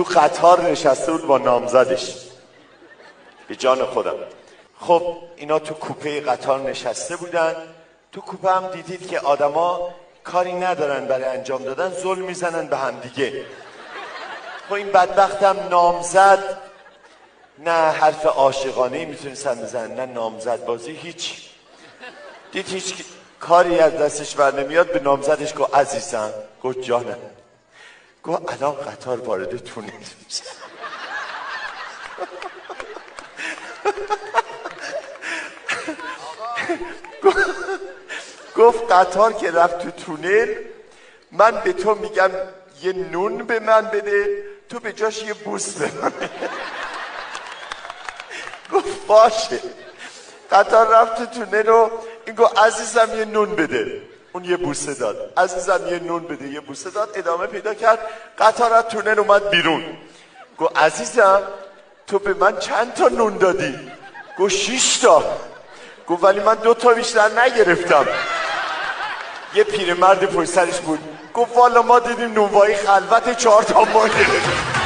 تو قطار نشسته بود با نامزدش. به جان خودم. خب اینا تو کوپه قطار نشسته بودن. تو کوپه هم دیدید که آدما کاری ندارن برای انجام دادن، ظلم میزنن به هم دیگه. خب این بدبختم نامزد نه حرف عاشقانه‌ای میتونستن بزنن نه نامزد بازی، هیچ. دید هیچ کاری از دستش بر نمیاد، به نامزدش گفت عزیزم. گفت جانم. گفت الان قطار وارد تونل میشه. گفت قطار که رفت تو تونل، من به تو میگم یه نون به من بده، تو به جاش یه بوس به من بده. گفت باشه. قطار رفت تو تونل و این گفت عزیزم یه نون بده، اون یه بوسه داد. عزیزم یه نون بده، یه بوسه داد. ادامه پیدا کرد. قطار از تونل اومد بیرون. گفت عزیزم تو به من چند تا نون دادی؟ گفت 6 تا. گفت ولی من 2 تا بیشتر نگرفتم. یه پیرمرد پشت سرش بود. گفت والا ما دیدیم نونوایی خلوت 4 تا ما گرفتیم.